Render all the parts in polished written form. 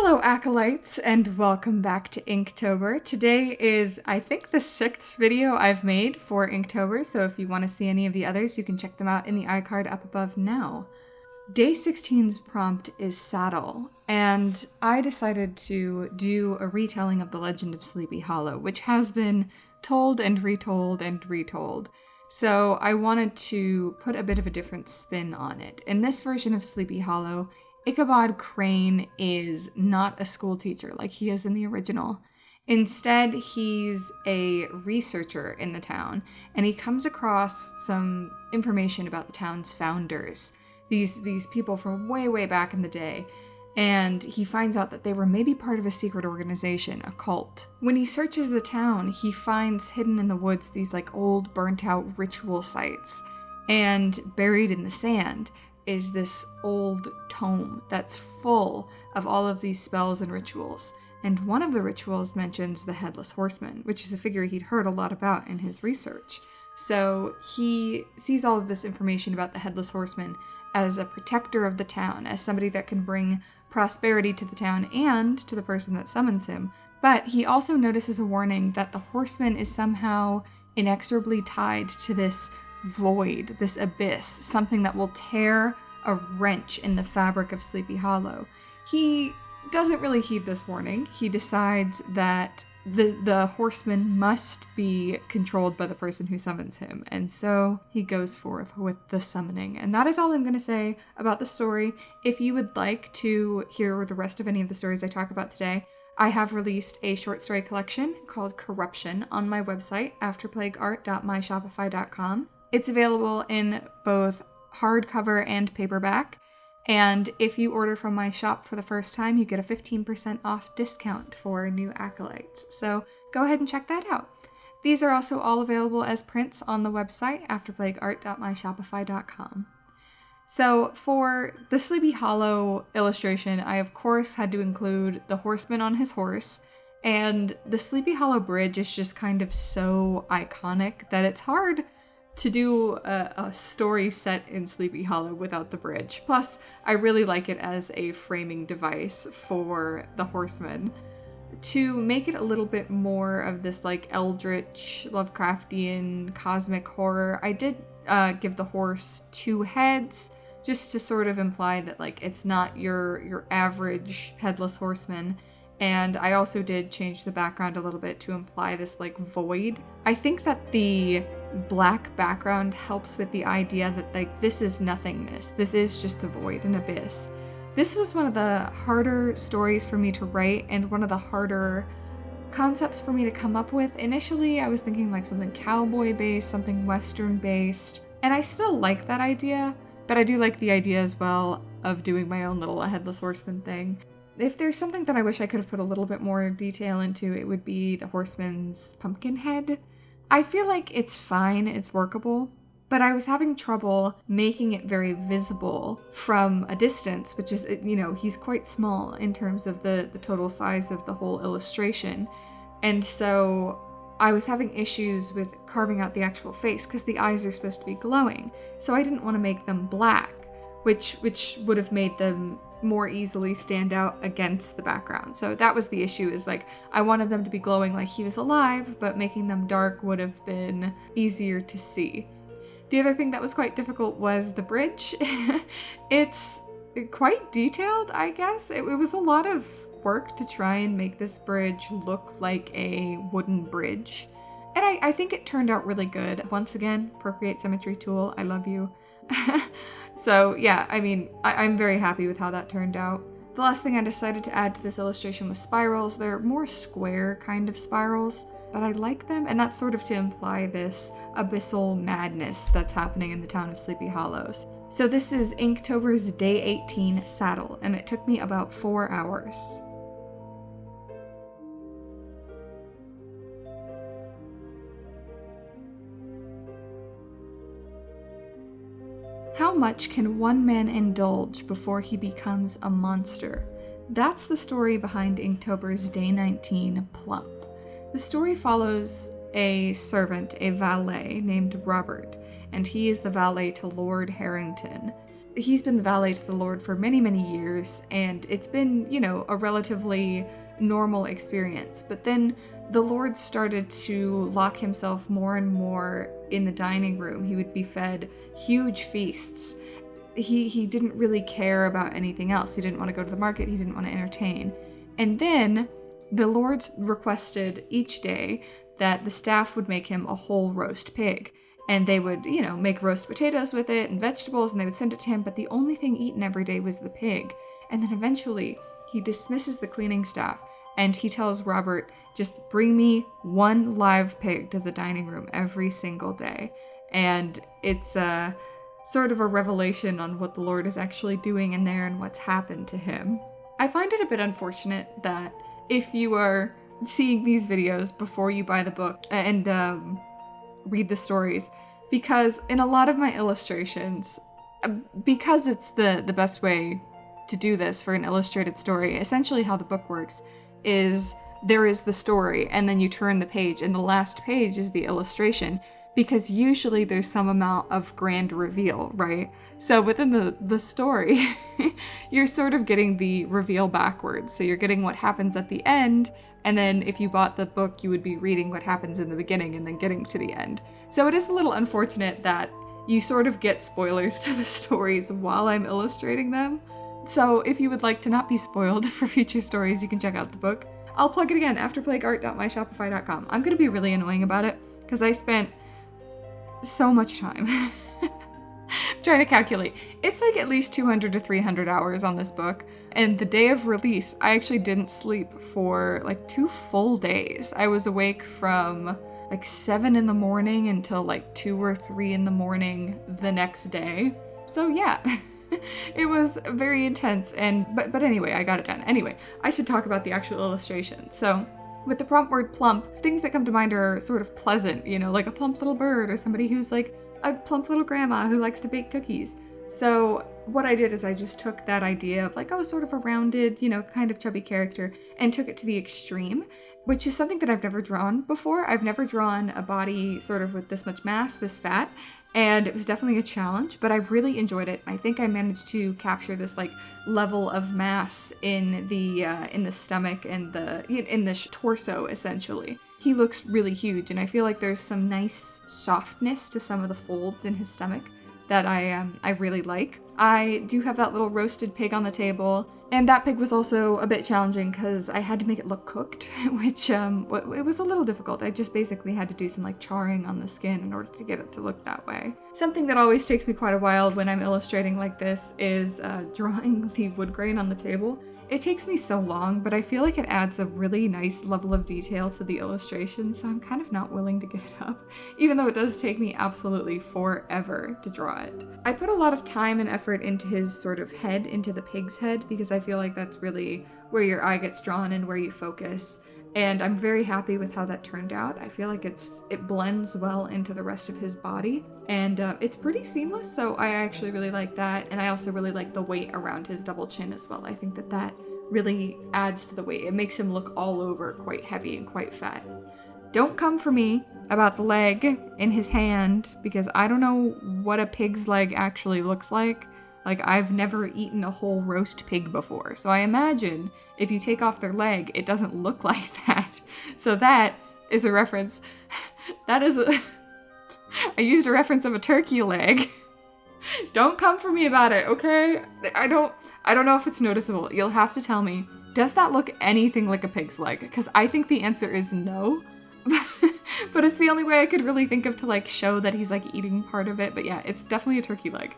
Hello Acolytes, and welcome back to Inktober. Today is, I think, the 6th video I've made for Inktober, so if you want to see any of the others, you can check them out in the iCard up above now. Day 16's prompt is Saddle, and I decided to do a retelling of the Legend of Sleepy Hollow, which has been told and retold and retold. So I wanted to put a bit of a different spin on it. In this version of Sleepy Hollow, Ichabod Crane is not a school teacher like he is in the original. Instead, he's a researcher in the town, and he comes across some information about the town's founders, these people from way, way back in the day, and he finds out that they were maybe part of a secret organization, a cult. When he searches the town, he finds hidden in the woods these old burnt-out ritual sites, and buried in the sand is this old tome that's full of all of these spells and rituals. And one of the rituals mentions the Headless Horseman, which is a figure he'd heard a lot about in his research. So he sees all of this information about the Headless Horseman as a protector of the town, as somebody that can bring prosperity to the town and to the person that summons him. But he also notices a warning that the horseman is somehow inexorably tied to this void, this abyss, something that will tear a wrench in the fabric of Sleepy Hollow. He doesn't really heed this warning. He decides that the horseman must be controlled by the person who summons him, and so he goes forth with the summoning. And that is all I'm going to say about the story. If you would like to hear the rest of any of the stories I talk about today, I have released a short story collection called Corruption on my website, afterplagueart.myshopify.com. It's available in both hardcover and paperback, and if you order from my shop for the first time, you get a 15% off discount for new Acolytes. So go ahead and check that out. These are also all available as prints on the website, afterplagueart.myshopify.com. So for the Sleepy Hollow illustration, I of course had to include the horseman on his horse, and the Sleepy Hollow bridge is just kind of so iconic that it's hard to do a story set in Sleepy Hollow without the bridge. Plus, I really like it as a framing device for the horseman. To make it a little bit more of this eldritch, Lovecraftian, cosmic horror, I did give the horse 2 heads, just to sort of imply that it's not your average headless horseman. And I also did change the background a little bit to imply this void. I think that the black background helps with the idea that this is nothingness. This is just a void, an abyss. This was one of the harder stories for me to write and one of the harder concepts for me to come up with. Initially, I was thinking something cowboy based, something western based, and I still like that idea, but I do like the idea as well of doing my own little headless horseman thing. If there's something that I wish I could have put a little bit more detail into, it would be the horseman's pumpkin head. I feel like it's fine, it's workable, but I was having trouble making it very visible from a distance, which is, he's quite small in terms of the total size of the whole illustration. And so I was having issues with carving out the actual face because the eyes are supposed to be glowing. So I didn't want to make them black, which would have made them more easily stand out against the background. So that was the issue, is I wanted them to be glowing like he was alive, but making them dark would have been easier to see. The other thing that was quite difficult was the bridge. It's quite detailed, I guess. It was a lot of work to try and make this bridge look like a wooden bridge. And I think it turned out really good. Once again, Procreate Symmetry tool, I love you. So yeah, I'm very happy with how that turned out. The last thing I decided to add to this illustration was spirals. They're more square kind of spirals, but I like them, and that's sort of to imply this abyssal madness that's happening in the town of Sleepy Hollows. So this is Inktober's Day 18 Saddle, and it took me about 4 hours. How much can one man indulge before he becomes a monster? That's the story behind Inktober's Day 19 Plump. The story follows a servant, a valet, named Robert, and he is the valet to Lord Harrington. he's been the valet to the Lord for many, many years, and it's been, a relatively normal experience. But then the Lord started to lock himself more and more in the dining room. He would be fed huge feasts. He didn't really care about anything else. He didn't want to go to the market. He didn't want to entertain. And then the Lord requested each day that the staff would make him a whole roast pig. And they would, make roast potatoes with it and vegetables, and they would send it to him. But the only thing eaten every day was the pig. And then eventually he dismisses the cleaning staff, and he tells Robert, just bring me one live pig to the dining room every single day. And it's sort of a revelation on what the Lord is actually doing in there and what's happened to him. I find it a bit unfortunate that if you are seeing these videos before you buy the book and read the stories, because in a lot of my illustrations, because it's the best way to do this for an illustrated story, essentially how the book works is there is the story and then you turn the page and the last page is the illustration, because usually there's some amount of grand reveal, right? So within the story, you're sort of getting the reveal backwards. So you're getting what happens at the end, and then if you bought the book, you would be reading what happens in the beginning and then getting to the end. So it is a little unfortunate that you sort of get spoilers to the stories while I'm illustrating them. So if you would like to not be spoiled for future stories, you can check out the book. I'll plug it again, afterplagueart.myshopify.com. I'm going to be really annoying about it because I spent so much time trying to calculate. It's like at least 200 to 300 hours on this book. And the day of release, I actually didn't sleep for like 2 full days. I was awake from like 7 in the morning until like 2 or 3 in the morning the next day. So yeah, it was very intense. But anyway, I got it done. Anyway, I should talk about the actual illustration. So with the prompt word plump, things that come to mind are sort of pleasant, like a plump little bird or somebody who's like a plump little grandma who likes to bake cookies. So what I did is I just took that idea of like, sort of a rounded, kind of chubby character and took it to the extreme, which is something that I've never drawn before. I've never drawn a body sort of with this much mass, this fat, and it was definitely a challenge, but I really enjoyed it. I think I managed to capture this like level of mass in the stomach and in the torso essentially. He looks really huge, and I feel like there's some nice softness to some of the folds in his stomach that I really like. I do have that little roasted pig on the table, and that pig was also a bit challenging because I had to make it look cooked, which it was a little difficult. I just basically had to do some like charring on the skin in order to get it to look that way. Something that always takes me quite a while when I'm illustrating like this is drawing the wood grain on the table. It takes me so long, but I feel like it adds a really nice level of detail to the illustration, so I'm kind of not willing to give it up, even though it does take me absolutely forever to draw it. I put a lot of time and effort into his sort of head, into the pig's head, because I feel like that's really where your eye gets drawn and where you focus, and I'm very happy with how that turned out. I feel like it blends well into the rest of his body, and it's pretty seamless, so I actually really like that, and I also really like the weight around his double chin as well. I think that really adds to the weight. It makes him look all over quite heavy and quite fat. Don't come for me about the leg in his hand, because I don't know what a pig's leg actually looks like. Like, I've never eaten a whole roast pig before, so I imagine if you take off their leg, it doesn't look like that. So that is a reference. I used a reference of a turkey leg. Don't come for me about it, okay? I don't know if it's noticeable. You'll have to tell me, does that look anything like a pig's leg? Because I think the answer is no. But it's the only way I could really think of to like show that he's like eating part of it. But yeah, it's definitely a turkey leg.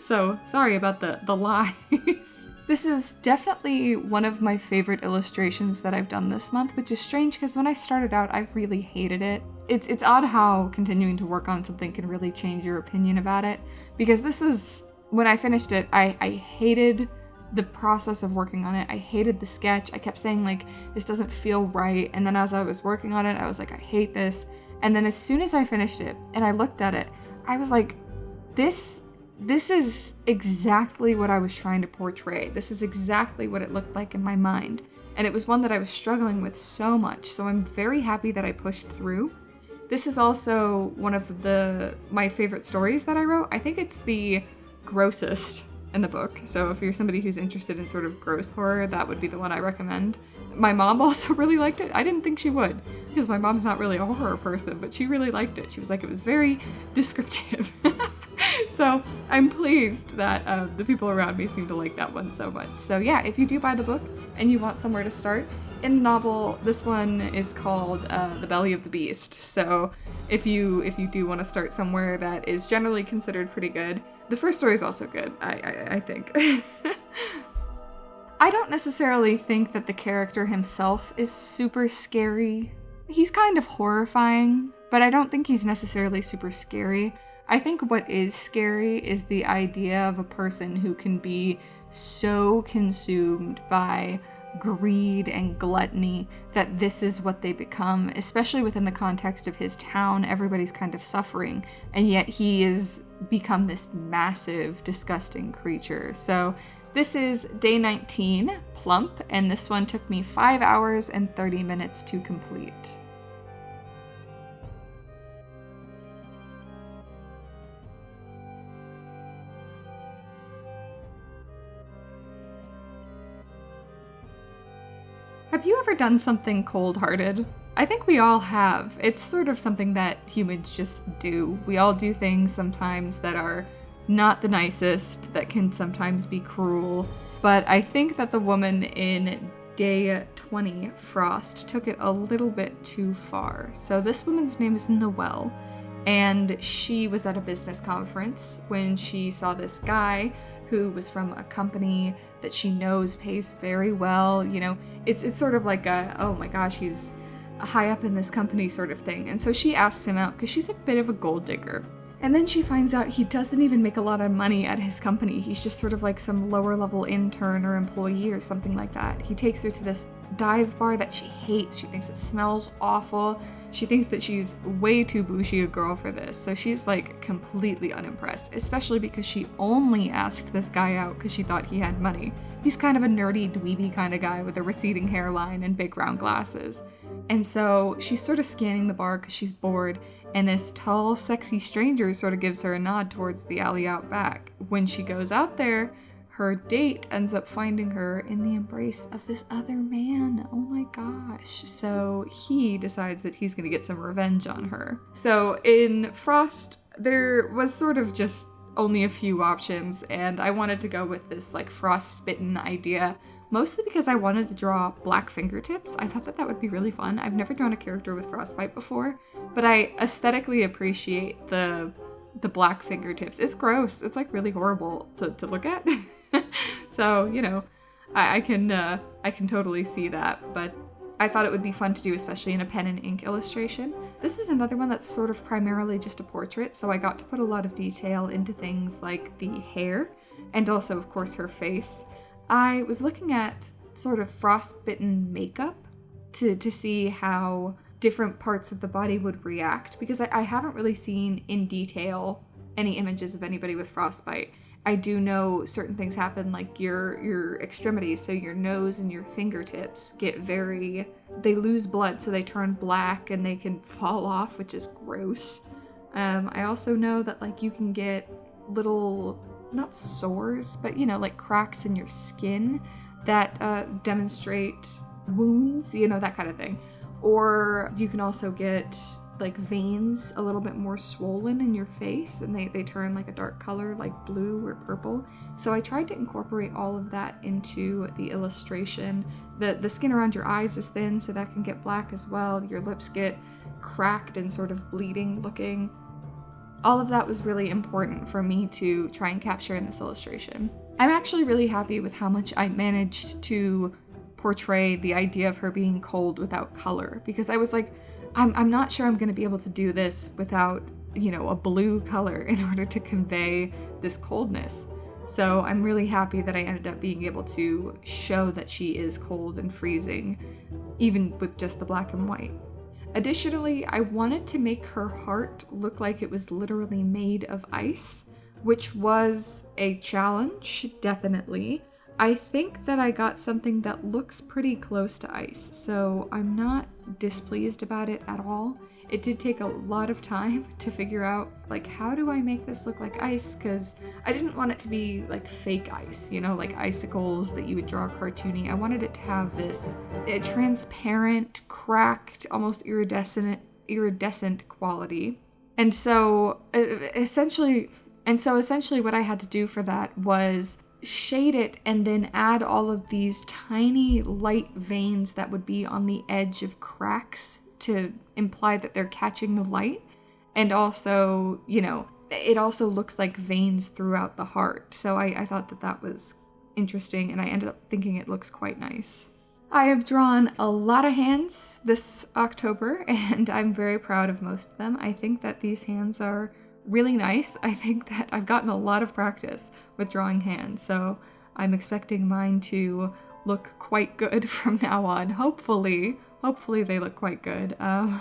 So sorry about the lies. This is definitely one of my favorite illustrations that I've done this month, which is strange because when I started out, I really hated it. It's odd how continuing to work on something can really change your opinion about it, because this was, when I finished it, I hated the process of working on it. I hated the sketch. I kept saying like, this doesn't feel right. And then as I was working on it, I was like, I hate this. And then as soon as I finished it and I looked at it, I was like, this is exactly what I was trying to portray. This is exactly what it looked like in my mind. And it was one that I was struggling with so much. So I'm very happy that I pushed through. This is also one of my favorite stories that I wrote. I think it's the grossest in the book. So if you're somebody who's interested in sort of gross horror, that would be the one I recommend. My mom also really liked it. I didn't think she would, because my mom's not really a horror person, but she really liked it. She was like, it was very descriptive. So I'm pleased that the people around me seem to like that one so much. So yeah, if you do buy the book and you want somewhere to start, in the novel, this one is called The Belly of the Beast. So if you do want to start somewhere that is generally considered pretty good, the first story is also good, I think. I don't necessarily think that the character himself is super scary. He's kind of horrifying, but I don't think he's necessarily super scary. I think what is scary is the idea of a person who can be so consumed by greed and gluttony that this is what they become, especially within the context of his town. Everybody's kind of suffering, and yet he has become this massive, disgusting creature. So this is day 19, Plump, and this one took me 5 hours and 30 minutes to complete. Have you ever done something cold-hearted? I think we all have. It's sort of something that humans just do. We all do things sometimes that are not the nicest, that can sometimes be cruel. But I think that the woman in day 20, Frost, took it a little bit too far. So this woman's name is Noelle, and she was at a business conference when she saw this guy who was from a company that she knows pays very well. You know, it's sort of like a, oh my gosh, he's high up in this company sort of thing. And so she asks him out because she's a bit of a gold digger. And then she finds out he doesn't even make a lot of money at his company. He's just sort of like some lower level intern or employee or something like that. He takes her to this dive bar that she hates. She thinks it smells awful. She thinks that she's way too bougie a girl for this. So she's like completely unimpressed, especially because she only asked this guy out because she thought he had money. He's kind of a nerdy, dweeby kind of guy with a receding hairline and big round glasses. And so she's sort of scanning the bar because she's bored, and this tall, sexy stranger sort of gives her a nod towards the alley out back. When she goes out there, her date ends up finding her in the embrace of this other man. Oh my gosh. So he decides that he's gonna get some revenge on her. So in Frost, there was sort of just only a few options, and I wanted to go with this like frostbitten idea, mostly because I wanted to draw black fingertips. I thought that that would be really fun. I've never drawn a character with frostbite before, but I aesthetically appreciate the black fingertips. It's gross. It's like really horrible to look at. So, you know, I can totally see that, but I thought it would be fun to do, especially in a pen and ink illustration. This is another one that's sort of primarily just a portrait, so I got to put a lot of detail into things like the hair, and also, of course, her face. I was looking at sort of frostbitten makeup to see how different parts of the body would react, because I haven't really seen in detail any images of anybody with frostbite. I do know certain things happen, like your extremities, so your nose and your fingertips they lose blood, so they turn black and they can fall off, which is gross. I also know that like you can get little, not sores, but you know, like cracks in your skin that demonstrate wounds, you know, that kind of thing. Or you can also get like veins a little bit more swollen in your face, and they turn like a dark color, like blue or purple. So I tried to incorporate all of that into the illustration. The skin around your eyes is thin, so that can get black as well. Your lips get cracked and sort of bleeding looking. All of that was really important for me to try and capture in this illustration. I'm actually really happy with how much I managed to portray the idea of her being cold without color, because I was like, I'm not sure I'm going to be able to do this without, you know, a blue color in order to convey this coldness. So I'm really happy that I ended up being able to show that she is cold and freezing, even with just the black and white. Additionally, I wanted to make her heart look like it was literally made of ice, which was a challenge, definitely. I think that I got something that looks pretty close to ice, so I'm not displeased about it at all. It did take a lot of time to figure out, like, how do I make this look like ice? Because I didn't want it to be like fake ice, you know, like icicles that you would draw cartoony. I wanted it to have this transparent, cracked, almost iridescent quality. And so essentially what I had to do for that was shade it and then add all of these tiny light veins that would be on the edge of cracks to imply that they're catching the light. And also, you know, it also looks like veins throughout the heart. So I thought that that was interesting, and I ended up thinking it looks quite nice. I have drawn a lot of hands this October, and I'm very proud of most of them. I think that these hands are really nice. I think that I've gotten a lot of practice with drawing hands, so I'm expecting mine to look quite good from now on. Hopefully they look quite good. I'm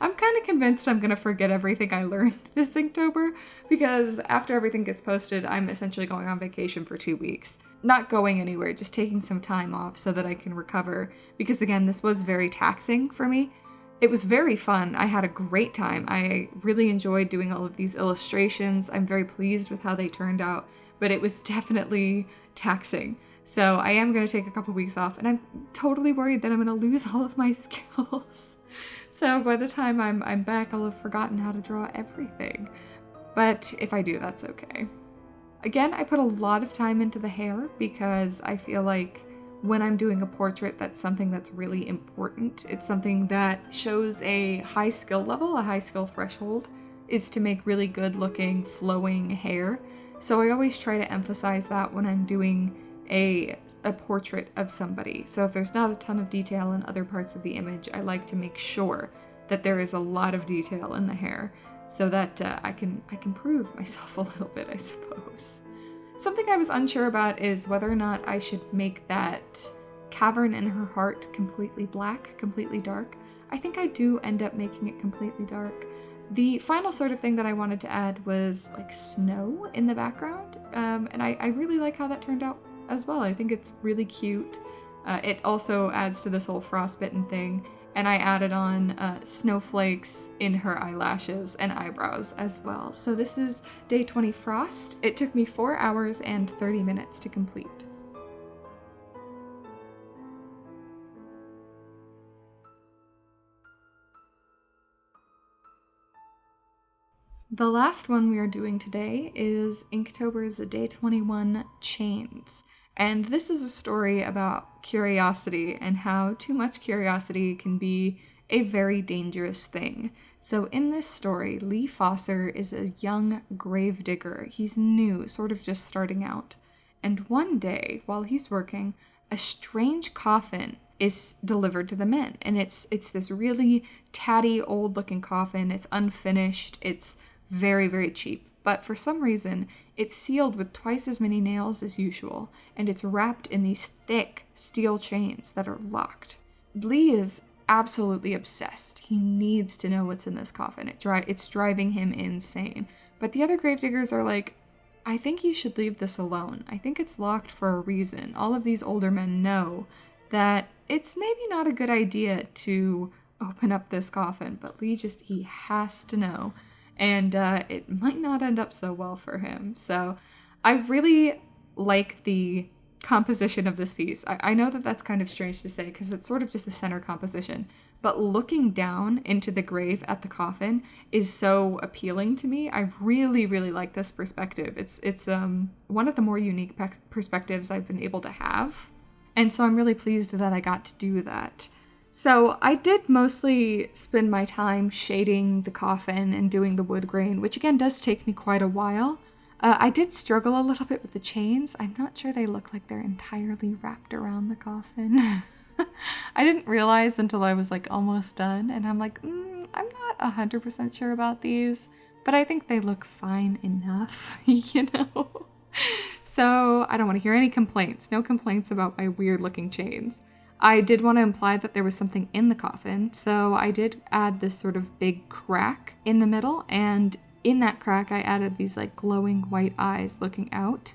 kind of convinced I'm gonna forget everything I learned this Inktober, because after everything gets posted, I'm essentially going on vacation for 2 weeks. Not going anywhere, just taking some time off so that I can recover, because again, this was very taxing for me. It was very fun. I had a great time. I really enjoyed doing all of these illustrations. I'm very pleased with how they turned out, but it was definitely taxing. So I am going to take a couple weeks off, and I'm totally worried that I'm going to lose all of my skills. So by the time I'm back, I'll have forgotten how to draw everything. But if I do, that's okay. Again, I put a lot of time into the hair because I feel like when I'm doing a portrait, that's something that's really important. It's something that shows a high skill level, a high skill threshold, is to make really good looking flowing hair. So I always try to emphasize that when I'm doing a portrait of somebody. So if there's not a ton of detail in other parts of the image, I like to make sure that there is a lot of detail in the hair so that I can prove myself a little bit, I suppose. Something I was unsure about is whether or not I should make that cavern in her heart completely black, completely dark. I think I do end up making it completely dark. The final sort of thing that I wanted to add was like snow in the background, and I really like how that turned out as well. I think it's really cute. It also adds to this whole frostbitten thing, and I added on snowflakes in her eyelashes and eyebrows as well. So this is day 20 frost. It took me 4 hours and 30 minutes to complete. The last one we are doing today is Inktober's Day 21 Chains. And this is a story about curiosity and how too much curiosity can be a very dangerous thing. So in this story, Lee Fosser is a young gravedigger. He's new, sort of just starting out. And one day, while he's working, a strange coffin is delivered to the men. And it's this really tatty, old-looking coffin. It's unfinished. It's very, very cheap. But for some reason, it's sealed with twice as many nails as usual, and it's wrapped in these thick steel chains that are locked. Lee is absolutely obsessed. He needs to know what's in this coffin. It's driving him insane. But the other gravediggers are like, I think you should leave this alone. I think it's locked for a reason. All of these older men know that it's maybe not a good idea to open up this coffin, but Lee he has to know. And it might not end up so well for him. So I really like the composition of this piece. I know that that's kind of strange to say because it's sort of just the center composition, but looking down into the grave at the coffin is so appealing to me. I really, really like this perspective. It's one of the more unique perspectives I've been able to have. And so I'm really pleased that I got to do that. So I did mostly spend my time shading the coffin and doing the wood grain, which again does take me quite a while. I did struggle a little bit with the chains. I'm not sure they look like they're entirely wrapped around the coffin. I didn't realize until I was like almost done, and I'm like, I'm not 100% sure about these, but I think they look fine enough, you know? So I don't want to hear any complaints. No complaints about my weird looking chains. I did want to imply that there was something in the coffin, so I did add this sort of big crack in the middle, and in that crack I added these like glowing white eyes looking out.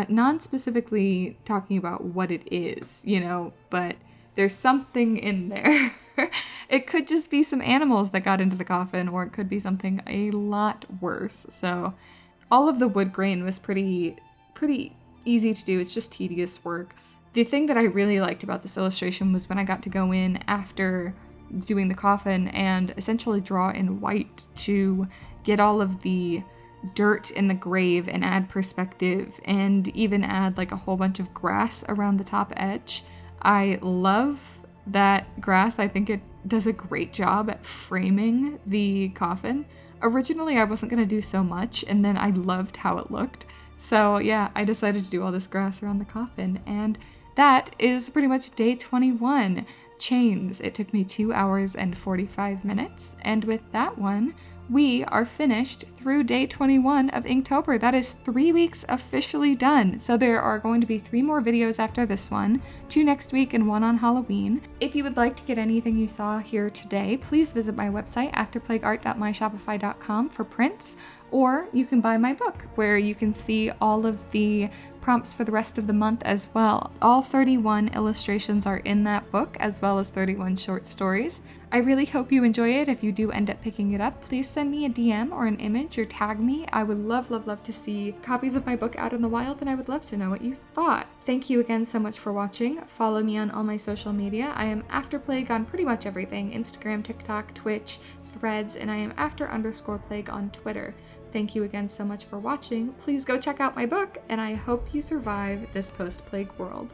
Non-specifically talking about what it is, but there's something in there. It could just be some animals that got into the coffin, or it could be something a lot worse. So all of the wood grain was pretty easy to do. It's just tedious work. The thing that I really liked about this illustration was when I got to go in after doing the coffin and essentially draw in white to get all of the dirt in the grave and add perspective, and even add like a whole bunch of grass around the top edge. I love that grass. I think it does a great job at framing the coffin. Originally, I wasn't going to do so much, and then I loved how it looked. So yeah, I decided to do all this grass around the coffin, and that is pretty much day 21. Chains. It took me 2 hours and 45 minutes, and with that one, we are finished through day 21 of Inktober. That is 3 weeks officially done. So there are going to be 3 more videos after this one, 2 next week and 1 on Halloween. If you would like to get anything you saw here today, please visit my website, afterplagueart.myshopify.com, for prints, or you can buy my book where you can see all of the prompts for the rest of the month as well. All 31 illustrations are in that book, as well as 31 short stories. I really hope you enjoy it. If you do end up picking it up, please send me a DM or an image or tag me. I would love to see copies of my book out in the wild, and I would love to know what you thought. Thank you again so much for watching. Follow me on all my social media. I am Afterplague on pretty much everything: Instagram, TikTok, Twitch, Threads, and I am after_plague on Twitter. Thank you again so much for watching. Please go check out my book, and I hope you survive this post-plague world.